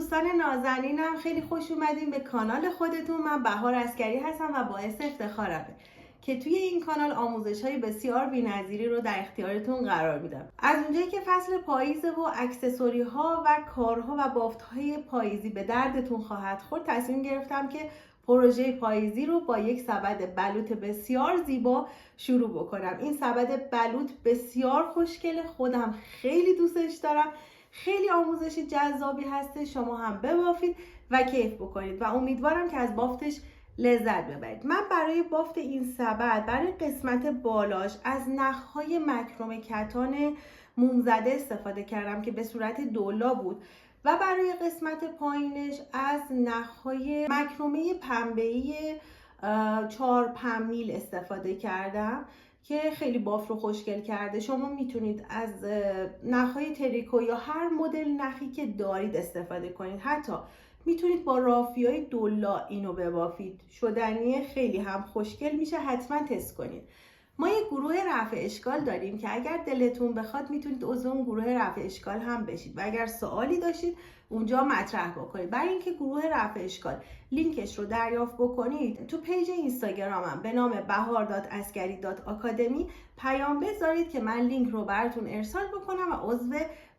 دوستان نازنینم، خیلی خوش اومدین به کانال خودتون. من بهار عسکری هستم و باعث افتخارمه که توی این کانال آموزش‌های بسیار بی‌نظیری رو در اختیارتون قرار میدم. از اونجایی که فصل پاییزه و اکسسوری‌ها و کارها و بافت‌های پاییزی به دردتون خواهد خورد، تصمیم گرفتم که پروژه پاییزی رو با یک سبد بلوط بسیار زیبا شروع بکنم. این سبد بلوط بسیار خوشگله، خودم خیلی دوستش دارم. خیلی آموزش جذابی هسته، شما هم ببافید و کیف بکنید و امیدوارم که از بافتش لذت ببرید. من برای بافت این سبد، برای قسمت بالاش از نخهای مکرم کتان موم زده استفاده کردم که به صورت دولا بود و برای قسمت پایینش از نخهای مکرمه پنبه‌ای 4-5 میل استفاده کردم که خیلی بافت رو خوشگل کرده. شما میتونید از نخهای تریکو یا هر مدل نخی که دارید استفاده کنید. حتی میتونید با رافیای دولا اینو ببافید، شدنیه، خیلی هم خوشگل میشه. حتما تست کنید. ما یک گروه رفع اشکال داریم که اگر دلتون بخواد میتونید عضو اون گروه رفع اشکال هم بشید و اگر سوالی داشتید اونجا مطرح بکنید. برای اینکه گروه رفع اشکال لینکش رو دریافت بکنید، تو پیج اینستاگرامم به نام bahar.askari.academy پیام بذارید که من لینک رو براتون ارسال بکنم و عضو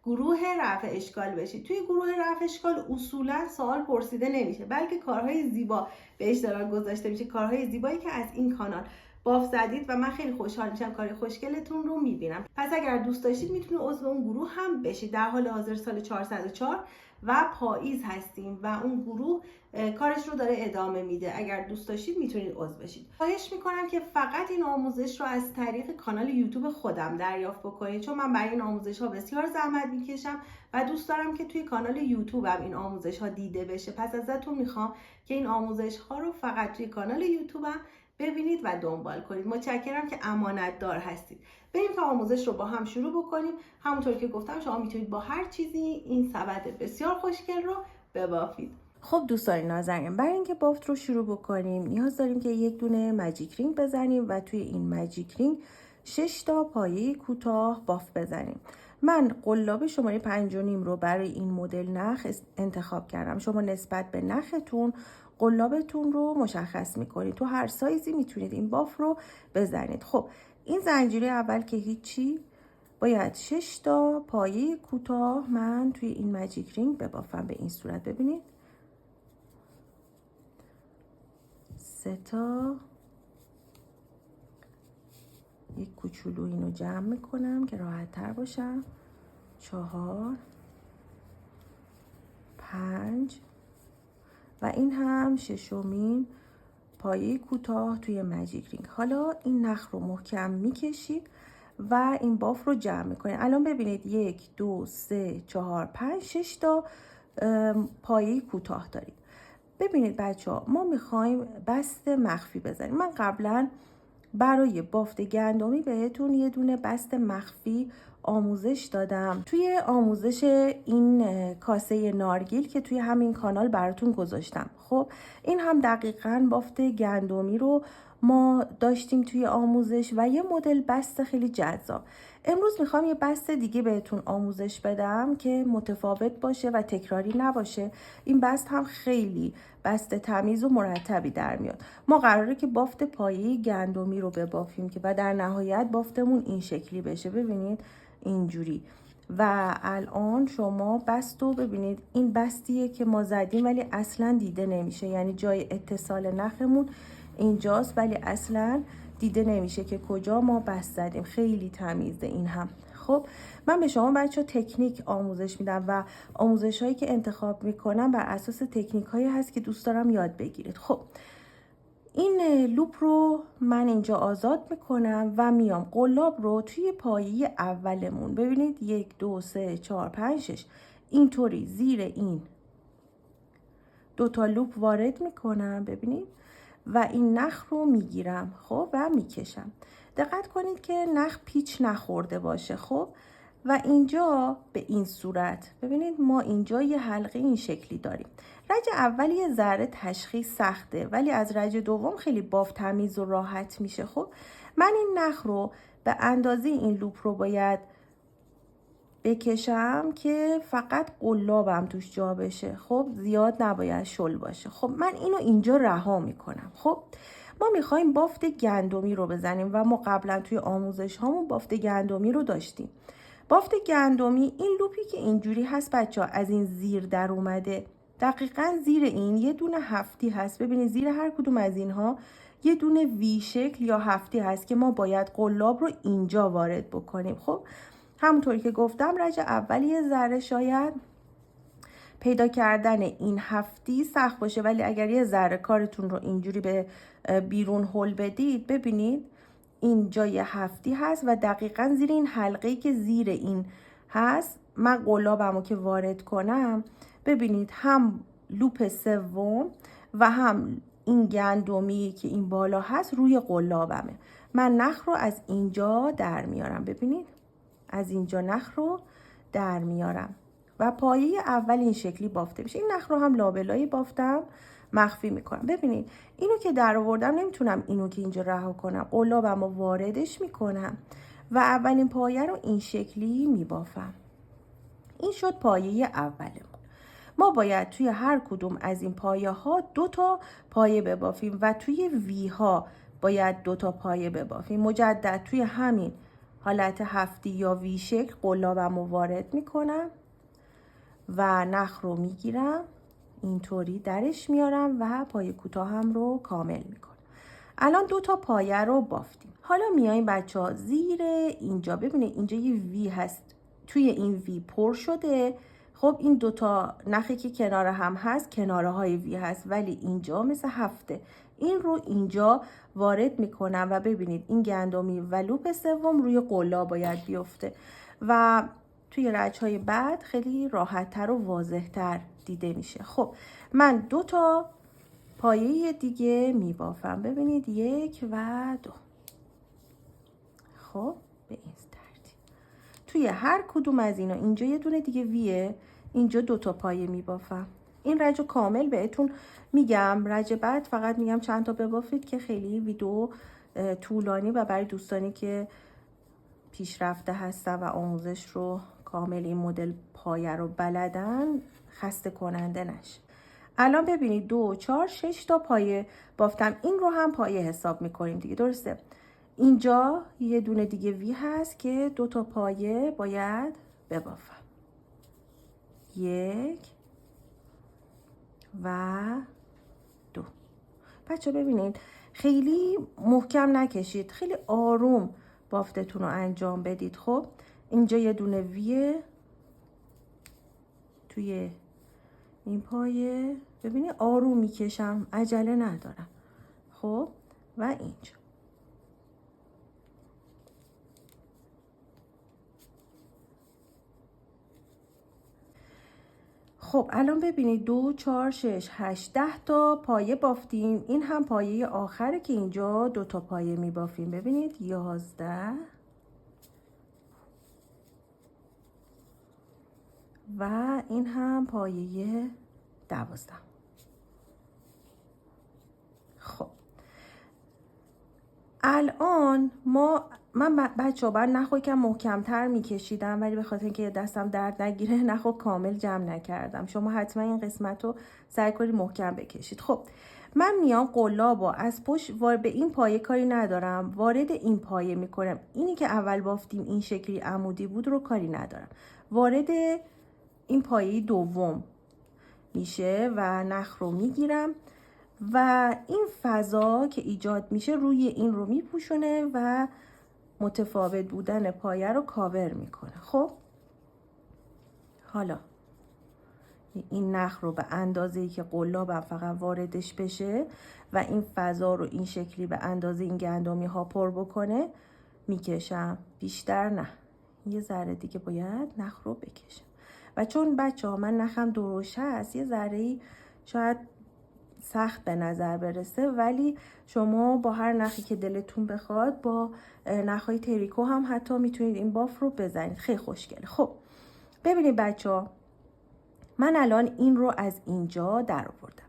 گروه رفع اشکال بشید. توی گروه رفع اشکال اصولا سوال پرسیده نمیشه، بلکه کارهای زیبا به اشتراک گذاشته میشه، کارهای زیبایی که از این کانال بافت زدید و من خیلی خوشحال میشم کار خوشگلتون رو میبینم. پس اگر دوست داشتید میتونید عضو اون گروه هم بشید. در حال حاضر سال 404 و پاییز هستیم و اون گروه کارش رو داره ادامه میده. اگر دوست داشتید میتونید عضو بشید. خواهش میکنم که فقط این آموزش رو از طریق کانال یوتیوب خودم دریافت بکنید، چون من برای این آموزش ها بسیار زحمت میکشم و دوست دارم که توی کانال یوتیوبم این آموزش ها دیده بشه. پس ازتون میخوام که این آموزش ها رو فقط توی کانال یوتیوبم ببینید و دنبال کنید. متشکرم که امانت دار هستید. بریم تا آموزش رو با هم شروع بکنیم. همونطور که گفتم شما میتونید با هر چیزی این سبد بسیار خوشگل رو ببافید. خب دوستان نازنین، برای اینکه بافت رو شروع بکنیم نیاز داریم که یک دونه ماجیک رینگ بزنیم و توی این ماجیک رینگ 6 تا پایه کوتاه بافت بزنیم. من قلاب شماره 5.5 رو برای این مدل نخ انتخاب کردم. شما نسبت به نختون قلابتون رو مشخص میکنید. تو هر سایزی میتونید این باف رو بزنید. خب این زنجیره اول که هیچی، باید 6 تا پایه کوتاه من توی این ماجیک رینگ ببافم. به این صورت ببینید 3 تا، یک کوچولو اینو جمع میکنم که راحت تر باشم، 4 5 و این هم 6مین پایه کوتاه توی ماجیک رینگ. حالا این نخ رو محکم میکشید و این باف رو جمع میکنید. الان ببینید 1 2 3 4 5 6 تا پایه کوتاه دارید. ببینید بچه ها، ما میخوایم بست مخفی بزنیم. من قبلا برای بافت گندمی بهتون یه دونه بست مخفی آموزش دادم توی آموزش این کاسه نارگیل که توی همین کانال براتون گذاشتم. خب این هم دقیقاً بافت گندمی رو ما داشتیم توی آموزش و یه مدل بست خیلی جذاب. امروز میخوام یه بست دیگه بهتون آموزش بدم که متفاوت باشه و تکراری نباشه. این بست هم خیلی بست تمیز و مرتبی در میاد. ما قراره که بافت پایه گندمی رو ببافیم که و در نهایت بافتمون این شکلی بشه. ببینید اینجوری. و الان شما بست رو ببینید، این بستیه که ما زدیم ولی اصلا دیده نمیشه، یعنی جای اتصال نخمون اینجاست ولی اصلا دیده نمیشه که کجا ما بست زدیم. خیلی تمیزه این هم. خب من به شما بچه تکنیک آموزش میدم و آموزش هایی که انتخاب میکنم بر اساس تکنیک هایی هست که دوست دارم یاد بگیرید. خب این لوپ رو من اینجا آزاد میکنم و میام قلاب رو توی پایه اولمون ببینید 1 2 3 4 5 6 اینطوری زیر این 2 تا لوپ وارد میکنم. ببینید و این نخ رو میگیرم خب و میکشم. دقت کنید که نخ پیچ نخورده باشه. خب و اینجا به این صورت ببینید ما اینجا یه حلقه این شکلی داریم. رج اول یه ذره تشخیص سخته ولی از رج دوم خیلی بافت تمیز و راحت میشه. خب من این نخ رو به اندازه این لوپ رو باید بکشم که فقط قلابم توش جا بشه. خب زیاد نباید شل باشه. خب من اینو اینجا رها میکنم. خب ما میخوایم بافت گندمی رو بزنیم و ما قبلا توی آموزش هامون بافت گندمی رو داشتیم. بافت گندمی این لوپی که اینجوری هست بچه ها از این زیر در اومده، دقیقا زیر این یه دونه هفتی هست. ببینید زیر هر کدوم از اینها یه دونه وی شکل یا هفتی هست که ما باید قلاب رو اینجا وارد بکنیم. خب همونطوری که گفتم رج اول یه ذره شاید پیدا کردن این هفتی سخت باشه، ولی اگر یه ذره کارتون رو اینجوری به بیرون هل بدید، ببینید اینجا یه هفتی هست و دقیقا زیر این حلقه‌ای که زیر این هست من قلابمو که وارد کنم، ببینید هم لوپ سوم و هم این گندمی که این بالا هست روی قلابمه. من نخ رو از اینجا در میارم. ببینید از اینجا نخ رو در میارم و پایه اول این شکلی بافته میشه. این نخ رو هم لابلای بافتم مخفی میکنم. ببینید اینو که در آوردم نمیتونم اینو که اینجا رها کنم، قلابم رو واردش میکنم و اولین پایه رو این شکلی میبافم. این شد پایه اولمون. ما باید توی هر کدوم از این پایه ها 2 تا پایه ببافیم و توی وی ها باید 2 تا پایه ببافیم. مجدد توی همین حالت هفتی یا وی شکل قلابم رو وارد میکنم و نخ رو میگیرم، اینطوری درش میارم و پایه کوتاه هم رو کامل میکنم. الان 2 تا پایه رو بافتیم. حالا میایم بچه ها زیر اینجا، ببینید اینجا یه وی هست، توی این وی پر شده. خب این 2 تا نخی که کنار هم هست کناره های وی هست، ولی اینجا مثل هفته. این رو اینجا وارد میکنم و ببینید این گندمی و لوپ سوم روی قلاب باید بیفته و توی رج‌های بعد خیلی راحت‌تر و واضح‌تر دیده میشه. خب من 2 تا پایه دیگه میبافم. ببینید 1 و 2. خب به این ترتیب توی هر کدوم از اینا اینجا یه دونه دیگه ویه، اینجا 2 تا پایه میبافم. این رج کامل بهتون میگم، رج بعد فقط میگم چند تا ببافید که خیلی ویدیو طولانی و برای دوستانی که پیشرفته هستن و آموزش رو کامل این مدل پایه رو بلدن خسته کننده نشه. الان ببینید 2 4 6 تا پایه بافتم. این رو هم پایه حساب میکنیم دیگه، درسته؟ اینجا یه دونه دیگه وی هست که 2 تا پایه باید ببافم. 1 و 2. بچه ببینید خیلی محکم نکشید، خیلی آروم بافتتون رو انجام بدید. خب اینجا یه دونه ویه توی این پایه، ببینید آروم میکشم، عجله ندارم. خب و اینجا خب الان ببینید 2 4 6 8 10 تا پایه بافتیم. این هم پایه آخره که اینجا 2 تا پایه میبافیم. ببینید 11 و این هم پایه 12. خب الان من بچه ها باید نخو یکم محکم‌تر میکشیدم، ولی به خاطر اینکه دستم درد نگیره نخو کامل جمع نکردم. شما حتما این قسمت رو سعی کنید محکم بکشید. خب من میام قلابو از پشت به این پایه کاری ندارم، وارد این پایه میکنم. اینی که اول بافتیم این شکلی عمودی بود رو کاری ندارم، وارد این پایه دوم میشه و نخ رو میگیرم و این فضا که ایجاد میشه روی این رو میپوشونه و متفاوت بودن پایه رو کاور میکنه. خب حالا این نخ رو به اندازه‌ای که قلابم فقط واردش بشه و این فضا رو این شکلی به اندازه این گندمی ها پر بکنه میکشم، بیشتر نه. یه ذره دیگه باید نخ رو بکشم و چون بچه ها من نخم درشت هست یه ذره‌ای شاید سخت به نظر برسه، ولی شما با هر نخی که دلتون بخواد، با نخهای تریکو هم حتی میتونید این باف رو بزنید، خیلی خوشگله. خب ببینید بچه ها من الان این رو از اینجا در آوردم،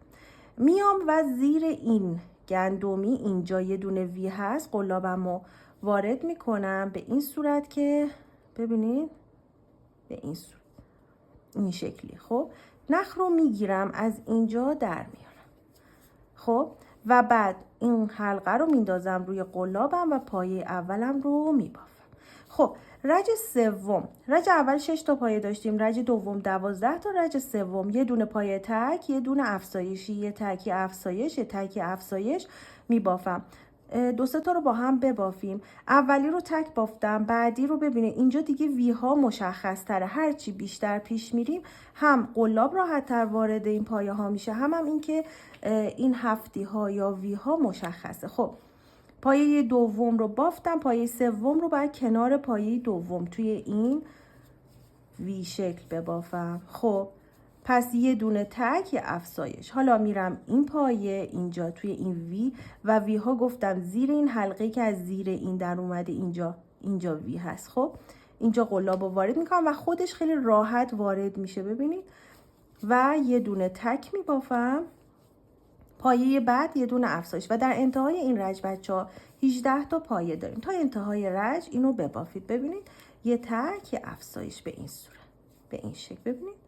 میام و زیر این گندمی اینجا یه دونه وی هست، قلابم رو وارد میکنم به این صورت که ببینید به این صورت، این شکلی. خب نخ رو میگیرم از اینجا در میارم. خب و بعد این حلقه رو میندازم روی قلابم و پایه اولم رو میبافم. خب رج سوم، رج اول 6 تا پایه داشتیم، رج دوم 12 تا، رج سوم یه دونه پایه تک، یه دونه افزایشی، یه تکی افزایش، یه تکی افزایش میبافم. دو سه تا رو با هم ببافیم. اولی رو تک بافتم، بعدی رو ببینید اینجا دیگه وی ها مشخص تره. هرچی بیشتر پیش میریم هم قلاب راحت تر وارد این پایه ها میشه، هم این که این هفتی ها یا وی ها مشخصه. خب پایه دوم رو بافتم، پایه سوم رو باید کنار پایه دوم توی این وی شکل ببافم. خب پس یه دونه تک یه افزایش. حالا میرم این پایه اینجا توی این وی و وی ها گفتم زیر این حلقه که از زیر این در اومده اینجا وی هست. خب اینجا قلاب رو وارد میکنم و خودش خیلی راحت وارد میشه، ببینید. و یه دونه تک میبافم، پایه بعد یه دونه افزایش و در انتهای این رج بچه‌ها 18 تا پایه داریم. تا انتهای رج اینو ببافید، ببینید یه تک یه افزایش به این صورت، به این شکل. ببینید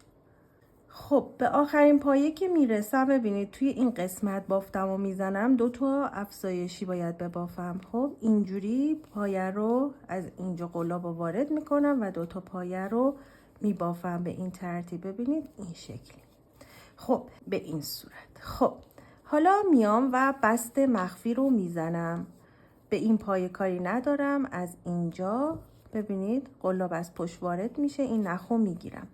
خب به آخرین پایه که میرسم ببینید توی این قسمت بافتم و میزنم 2 تا افزایشی باید ببافم. خب اینجوری پایه رو از اینجا قلاب رو وارد میکنم و 2 تا پایه رو میبافم به این ترتیب، ببینید این شکلی. خب به این صورت. خب حالا میام و بست مخفی رو میزنم. به این پایه کاری ندارم، از اینجا ببینید قلاب از پشت وارد میشه، این نخ رو میگیرم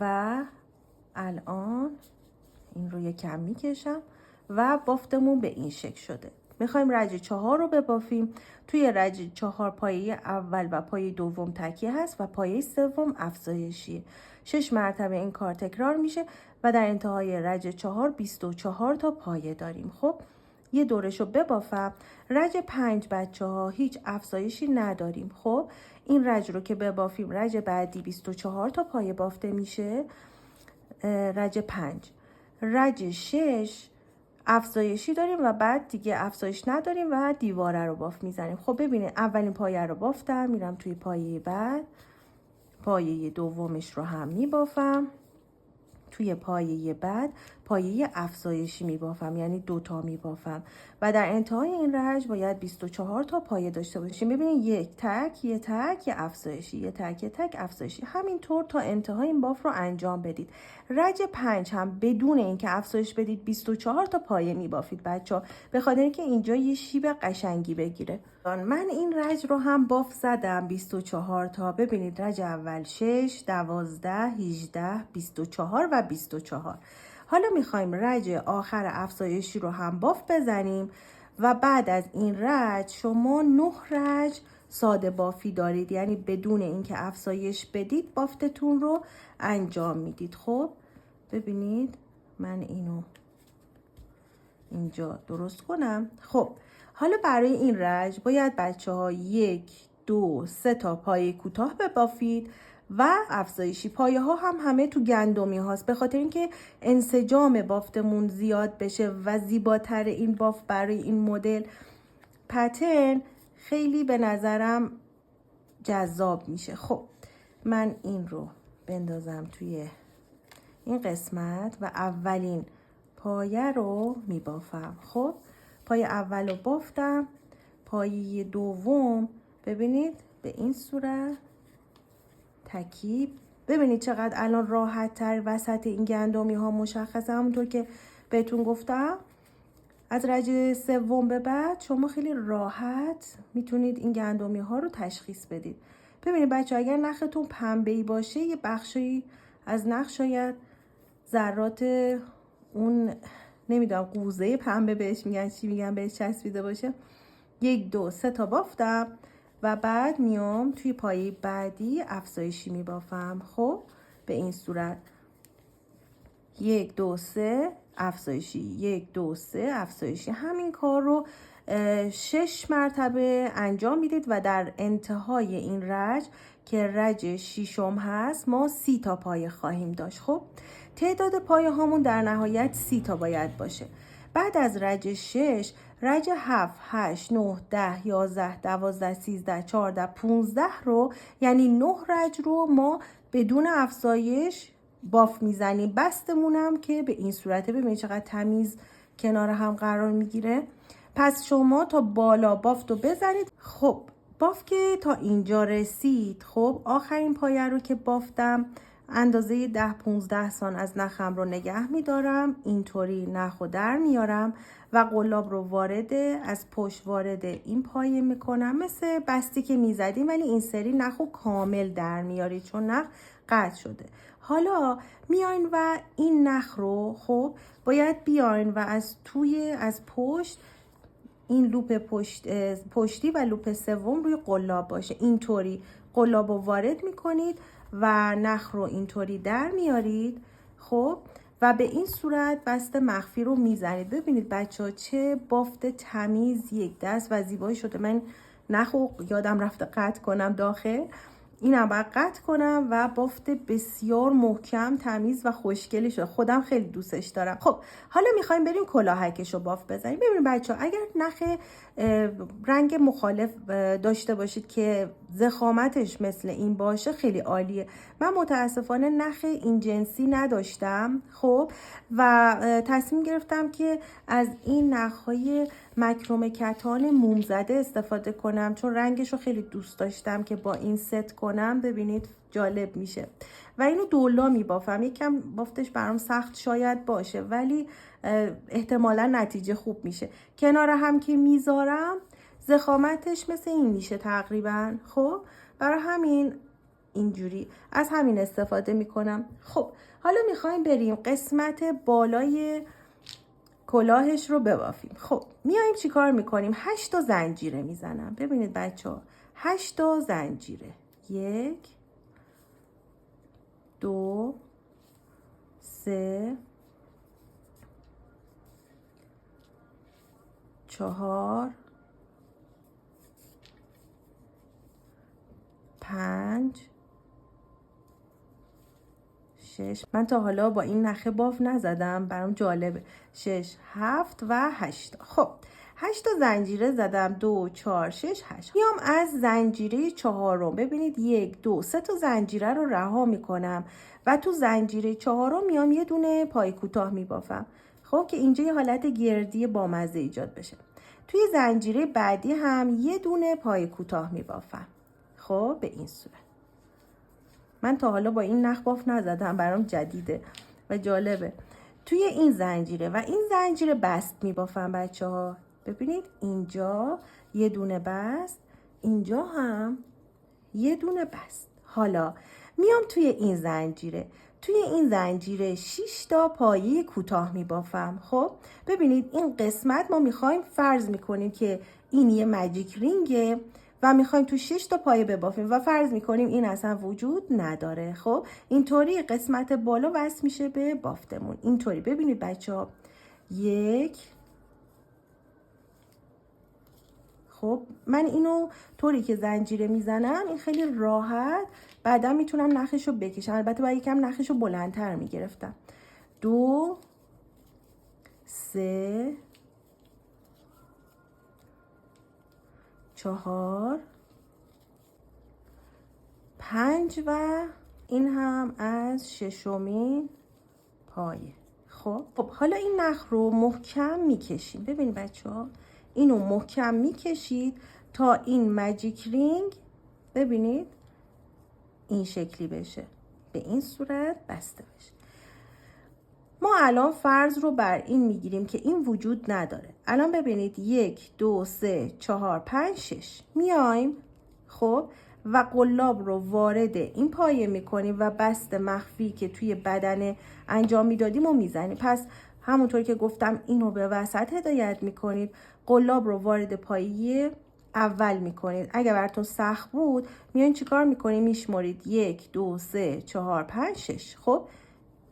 و الان این رو یکم میکشم و بافتمون به این شکل شده. میخوایم رج 4 رو ببافیم. توی رج 4 پایه اول و پایه دوم تکیه هست و پایه سوم افزایشیه. 6 مرتبه این کار تکرار میشه و در انتهای رج 4 24 تا پایه داریم. خب یه دورش رو ببافم. رج 5 بچه‌ها هیچ افزایشی نداریم. خب این رج رو که ببافیم رج بعدی 24 تا پایه بافته میشه. رج 5. رج 6 افزایشی داریم و بعد دیگه افزایش نداریم و دیواره رو باف میزنیم. خب ببینید اولین پایه رو بافتم، میرم توی پایه بعد، پایه دومش رو هم میبافم، توی پایه بعد پایه افزایشی میبافم، یعنی 2 تا میبافم و در انتهای این رج باید 24 تا پایه داشته باشیم. ببینید یک تک یه تک یه افزایشی، یه تک یه تک افزایشی، همینطور تا انتهای این باف رو انجام بدید. رج 5 هم بدون اینکه افزایش بدید 24 تا پایه میبافید بچه‌ها، به خاطر اینکه اینجا یه شیب قشنگی بگیره. من این رج رو هم باف زدم 24 تا. ببینید رج اول 6 12 18 24 و 24. حالا میخوایم رج آخر افزایشی رو هم باف بزنیم و بعد از این رج شما 9 رج ساده بافی دارید، یعنی بدون اینکه افزایش بدید بافتتون رو انجام میدید. خب ببینید من اینو اینجا درست کنم. خب حالا برای این رج باید بچه‌ها 1 2 3 تا پایه کوتاه ببافید و افزایشی. پایه ها هم همه تو گندمی هاست به خاطر اینکه انسجام بافتمون زیاد بشه و زیباتر این بافت برای این مدل پترن خیلی به نظرم جذاب میشه. خب من این رو بندازم توی این قسمت و اولین پایه رو میبافم. خب پایه اول رو بافتم، پایه دوم ببینید به این صورت تکیب. ببینید چقدر الان راحت تر وسط این گندمی ها مشخصه. همونطور که بهتون گفتم از رج سوم به بعد شما خیلی راحت میتونید این گندمی ها رو تشخیص بدید. ببینید بچه اگر نختون پنبه‌ای باشه یه بخشی از نخ شاید ذرات اون نمیدونم قوزه پنبه بهش میگن چی میگن بهش چسبیده باشه. 1 2 3 تا بافتم و بعد میام توی پایه بعدی افزایشی میبافم. خب به این صورت 1 2 3 افزایشی، 1 2 3 افزایشی. همین کار رو 6 مرتبه انجام میدید و در انتهای این رج که رج 6م هست ما 30 تا پایه خواهیم داشت. خب تعداد پایه هامون در نهایت 30 تا باید باشه. بعد از رج 6 رج 7 8 9 10 11 12 13 14 15 رو یعنی 9 رج رو ما بدون افزایش باف میزنیم. بستمونم که به این صورته. ببینید چقدر تمیز کنار هم قرار میگیره. پس شما تا بالا بافت رو بزنید. خب باف که تا اینجا رسید، خب آخرین پایه رو که بافتم اندازه 10-15 سان از نخم رو نگه میدارم، اینطوری نخ رو در میارم و قلاب رو از پشت وارد این پایه میکنم، مثل بستی که میزدیم، ولی این سری نخ رو کامل در میارید چون نخ قطع شده. حالا میاین و این نخ رو خب باید بیاین و از پشت این لوپ پشتی و لوپ سوم روی قلاب باشه. اینطوری قلاب رو وارد میکنید و نخ رو اینطوری در میارید. خب و به این صورت بست مخفی رو میزنید. ببینید بچه ها چه بافت تمیز، یک دست و زیبایی شده. من نخ رو یادم رفته قطع کنم داخل، اینم باید قطع کنم و بافت بسیار محکم، تمیز و خوشگلی شده. خودم خیلی دوستش دارم. خب حالا میخوایم بریم کلاهکش رو باف بزنیم. ببینید بچه ها اگر نخ رنگ مخالف داشته باشید که ضخامتش مثل این باشه خیلی عالیه. من متاسفانه نخ این جنسی نداشتم خب و تصمیم گرفتم که از این نخهای مکرم کتان موم زده استفاده کنم چون رنگش رو خیلی دوست داشتم که با این ست کنم. ببینید جالب میشه و اینو دولا میبافم. یکم بافتش برام سخت شاید باشه ولی احتمالا نتیجه خوب میشه. کنار هم که میذارم ضخامتش مثل این میشه تقریبا. خب برای همین اینجوری از همین استفاده میکنم. خب حالا میخوایم بریم قسمت بالای کلاهش رو ببافیم. خب میایم چی کار میکنیم؟ 8 تا زنجیره میزنم. ببینید بچه ها 8 تا زنجیره. 1 2 3 4 5 6. من تا حالا با این نخه باف نزدم، برام جالبه. 6 7 و 8. خب 8 تا زنجیره زدم. 2 4 6 8. میام از زنجیره چهارم. ببینید 1 2 3 تا زنجیره رو رها میکنم و تو زنجیره چهارم میام یه دونه پای کوتاه میبافم. خب که اینجا یه حالت گردی بامزه ایجاد بشه. توی زنجیره بعدی هم یه دونه پای کوتاه میبافم. خب به این صورت. من تا حالا با این نخ باف نزدم، برام جدیده و جالبه. توی این زنجیره و این زنجیره بست میبافم بچه ها. ببینید اینجا یه دونه بست، اینجا هم یه دونه بست. حالا میام توی این زنجیره 6 تا پایه کوتاه میبافم. خب ببینید این قسمت ما میخوایم فرض میکنیم که این یه ماجیک رینگه و میخوایم تو 6 تا پایه ببافیم و فرض میکنیم این اصلا وجود نداره. خب اینطوری قسمت بالا وصل میشه به بافتمون. اینطوری ببینید بچه ها 1. خب من اینو طوری که زنجیره میزنم این خیلی راحت بعدا میتونم نخشو بکشم. البته باید یکم نخشو بلندتر میگرفتم. 2 3 4 5 و این هم از ششمین پایه. خب حالا این نخ رو محکم میکشیم. ببینید بچه ها اینو محکم میکشید تا این ماجیک رینگ ببینید این شکلی بشه، به این صورت بسته بشه. ما الان فرض رو بر این میگیریم که این وجود نداره. الان ببینید 1 2 3 4 5 6 میایم خب و قلاب رو وارد این پایه میکنیم و بست مخفی که توی بدن انجام میدادیم و میزنیم. پس همونطور که گفتم اینو به وسط هدایت میکنید، قلاب رو وارد پایه اول میکنید. اگر براتون سخت بود میان چیکار میکنید؟ میشمارید 1 2 3 4 5 6. خب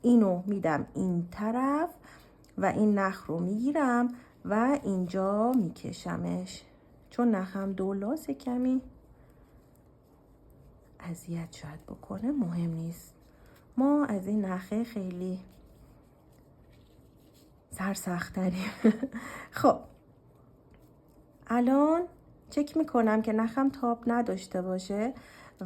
اینو میدم این طرف و این نخ رو میگیرم و اینجا میکشمش. چون نخم دولاسه کمی اذیت شاید بکنه، مهم نیست. ما از این نخه خیلی سرسخت‌تریم. خب الان چک میکنم که نخم تاب نداشته باشه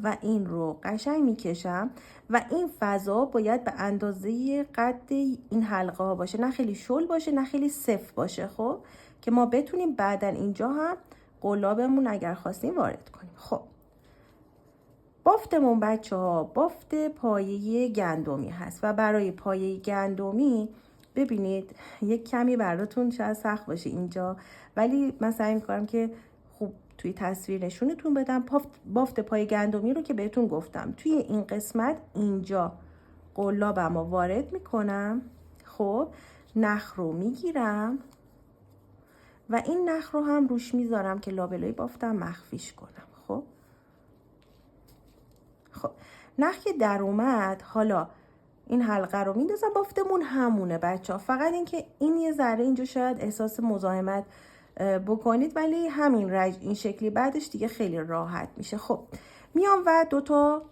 و این رو قشنگ میکشم و این فضا باید به اندازه قد این حلقه ها باشه، نه خیلی شل باشه نه خیلی سفت باشه. خب که ما بتونیم بعدن اینجا هم قلابمون اگر خواستیم وارد کنیم. خب بافتمون بچه ها بافت پایه گندمی هست و برای پایه گندمی ببینید یک کمی براتون شاید سخت باشه اینجا، ولی من سعی میکنم که خوب توی تصویر نشونتون بدم. بافت پایه گندمی رو که بهتون گفتم توی این قسمت اینجا قلابم رو وارد میکنم. خب نخ رو میگیرم و این نخ رو هم روش میذارم که لابلای بافتم مخفیش کنم. خب نخ که در اومد، حالا این حلقه رو میندازم. بافتمون همونه بچه ها، فقط اینکه این یه ذره اینجا شاید احساس مزاحمت بکنید، ولی همین این شکلی بعدش دیگه خیلی راحت میشه. خب میام و دوتا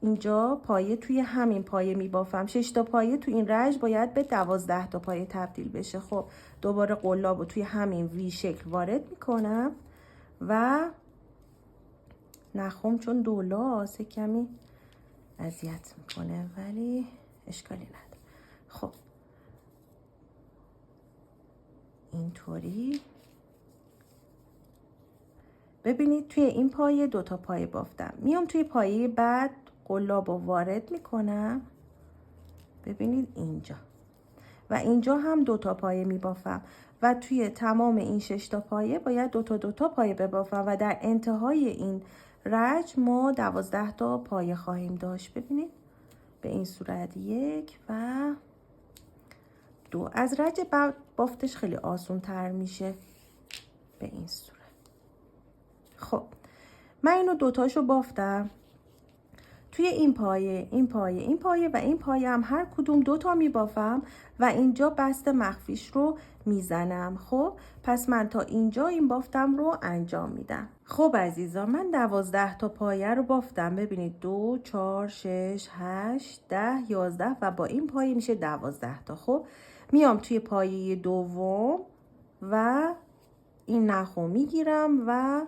اینجا پایه توی همین پایه میبافم. 6 تا پایه تو این رج باید به 12 تا پایه تبدیل بشه. خب دوباره قلاب رو توی همین وی شکل وارد میکنم و نخم چون دولاست کمی اذیت میکنه ولی اشکالی نداره. خب اینطوری ببینید توی این پایه دوتا پایه بافتم. میام توی پایه بعد قلاب رو وارد میکنم، ببینید اینجا و اینجا هم دوتا پایه میبافم و توی تمام این 6 تا پایه باید دوتا پایه ببافم و در انتهای این رج ما 12 تا پایه خواهیم داشت. ببینید به این صورت 1 و 2. از رج بعد بافتش خیلی آسان تر میشه به این صورت. خب من اینو دوتاشو بافتم. توی این پایه این پایه و این پایه هم هر کدوم دوتا میبافم و اینجا بست مخفیش رو میزنم. خب پس من تا اینجا این بافتم رو انجام میدم. خب عزیزان من 12 تا پایه رو بافتم. ببینید 2 4 6 8 10 11 و با این پایه میشه 12 تا. خب میام توی پایه دوم و این نخو میگیرم و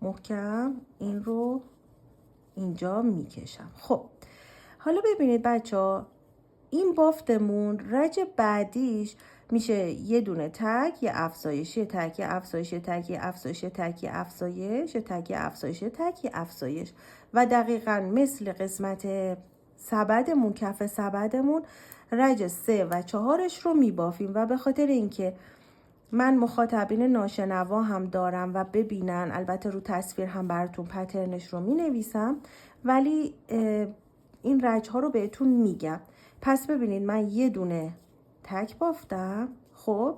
محکم این رو اینجا میکشم. خب حالا ببینید بچه ها این بافتمون رج بعدیش میشه یه دونه تک، یه افزایش، یه تک، یه افزایش، یه تک، یه افزایش، یه تک، یه افزایش، یه تک، یه افزایش، یه تک، یه افزایش و دقیقاً مثل قسمت سبدمون، کف سبدمون رج 3 و 4 رو میبافیم و به خاطر اینکه من مخاطبین ناشنوا هم دارم و ببینن، البته رو تصویر هم براتون پترنش رو می نویسم ولی این رج ها رو بهتون میگم. پس ببینید من یه دونه تک بافتم. خب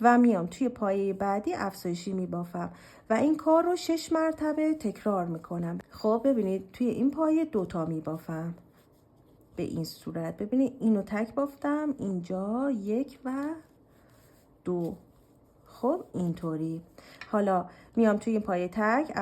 و میام توی پایه بعدی افزایشی می بافم و این کار رو 6 مرتبه تکرار میکنم. خب ببینید توی این پایه دوتا می بافم به این صورت. ببینید اینو تک بافتم اینجا 1 و 2. خب اینطوری. حالا میام توی این پایه تک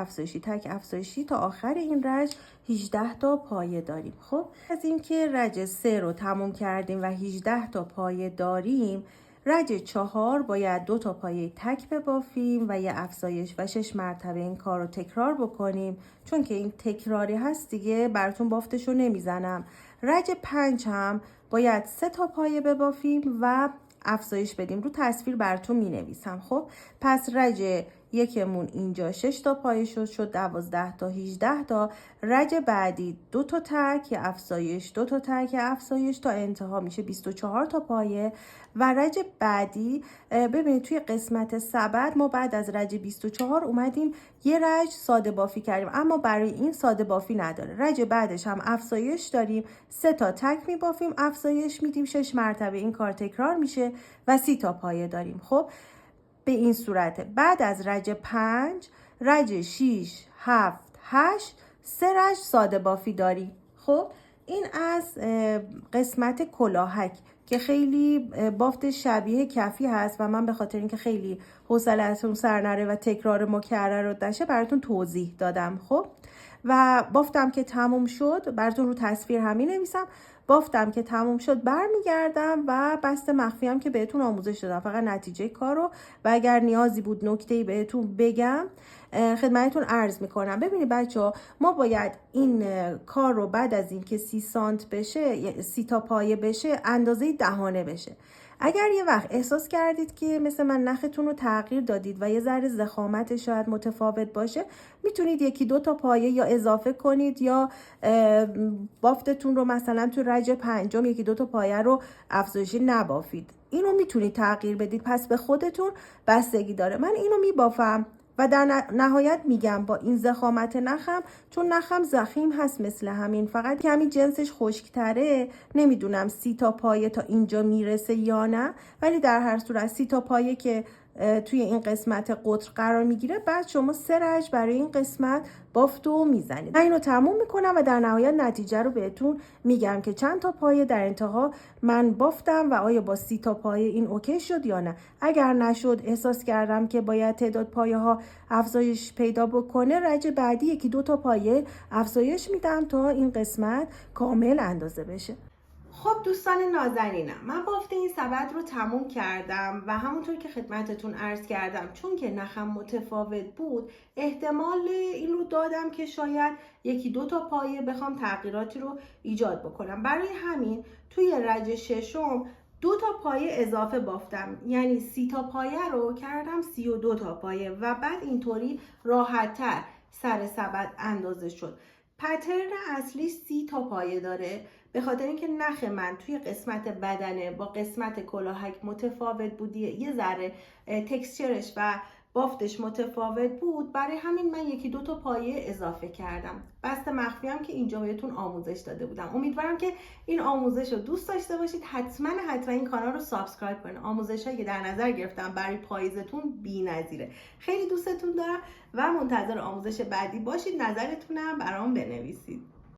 افزایشی تا آخر این رج 18 تا پایه داریم. خب از اینکه رج 3 رو تموم کردیم و 18 تا پایه داریم، رج 4 باید 2 تا پایه تک ببافیم و یه افزایش و 6 مرتبه این کار رو تکرار بکنیم. چون که این تکراری هست دیگه براتون بافتش رو نمیزنم. رج 5 هم باید 3 تا پایه ببافیم و افزایش بدیم. رو تصویر براتون می نویسم. خب پس رج یکمون اینجا 6 تا پایه شد 12 تا 18 تا. رج بعدی 2 تا تک افزایش 2 تا تک افزایش تا انتها میشه 24 تا پایه و رج بعدی ببینید توی قسمت سبد ما بعد از رج 24 اومدیم یه رج ساده بافی کردیم، اما برای این ساده بافی نداره. رج بعدش هم افزایش داریم، 3 تا تک میبافیم افزایش میدیم 6 مرتبه این کار تکرار میشه و 30 تا پایه داریم. خب به این صورت. بعد از رج 5 رج 6 7 8 3 رج ساده بافی داریم. خب این از قسمت کلاهک که خیلی بافت شبیه کفی هست و من به خاطر اینکه خیلی حوصله‌تون سر نره و تکرار مکرر رو داشته براتون توضیح دادم. خب و بافتم که تموم شد براتون رو تصویر همین نویسم. بافتم که تموم شد برمیگردم و بست مخفی هم که بهتون آموزش دادم، فقط نتیجه کارو و اگر نیازی بود نکته‌ای بهتون بگم خدمتتون عرض میکنم. ببینید بچه‌ها، ما باید این کار رو بعد از این که 30 سانت بشه، 30 تا پایه بشه، اندازه دهانه بشه. اگر یه وقت احساس کردید که مثل من نختون رو تغییر دادید و یه ذره ضخامت شاید متفاوت باشه، میتونید یکی دو تا پایه یا اضافه کنید یا بافتتون رو مثلا تو رج پنجم یکی دو تا پایه رو افزایشی نبافید. اینو میتونید تغییر بدید، پس به خودتون بستگی داره. من اینو میبافم و در نهایت میگم با این ضخامت نخم، چون نخم ضخیم هست مثل همین، فقط کمی جنسش خشکتره. نمیدونم 30 تا پایه تا اینجا میرسه یا نه، ولی در هر صورت 30 تا پایه که توی این قسمت قطر قرار میگیره، بعد شما 3 رج برای این قسمت بافتو میزنید. من اینو تموم میکنم و در نهایت نتیجه رو بهتون میگم که چند تا پایه در انتها من بافتم و آیا با 30 تا پایه این اوکی شد یا نه. اگر نشد، احساس کردم که باید تعداد پایه ها افزایش پیدا بکنه، رج بعدی یکی دو تا پایه افزایش میدم تا این قسمت کامل اندازه بشه. خب دوستان نازنینم، من بافت این سبد رو تموم کردم و همونطور که خدمتتون عرض کردم، چون که نخم متفاوت بود، احتمال این رو دادم که شاید یکی دو تا پایه بخوام تغییراتی رو ایجاد بکنم. برای همین توی رج ششم 2 تا پایه اضافه بافتم، یعنی 30 تا پایه رو کردم 32 تا پایه و بعد اینطوری راحت‌تر سر سبد اندازه شد. پترن اصلی 30 تا پایه داره، به خاطر اینکه نخ من توی قسمت بدنه با قسمت کلاهک متفاوت بود، یه ذره تکسچرش و بافتش متفاوت بود، برای همین من یکی دو تا پایه اضافه کردم. بست مخفی هم که اینجا بهتون آموزش داده بودم. امیدوارم که این آموزش رو دوست داشته باشید. حتما این کانال رو سابسکرایب کنید. آموزشایی که در نظر گرفتم برای پاییزتون بی‌نظیره. خیلی دوستتون دارم و منتظر آموزش بعدی باشید. نظرتونم برام بنویسید.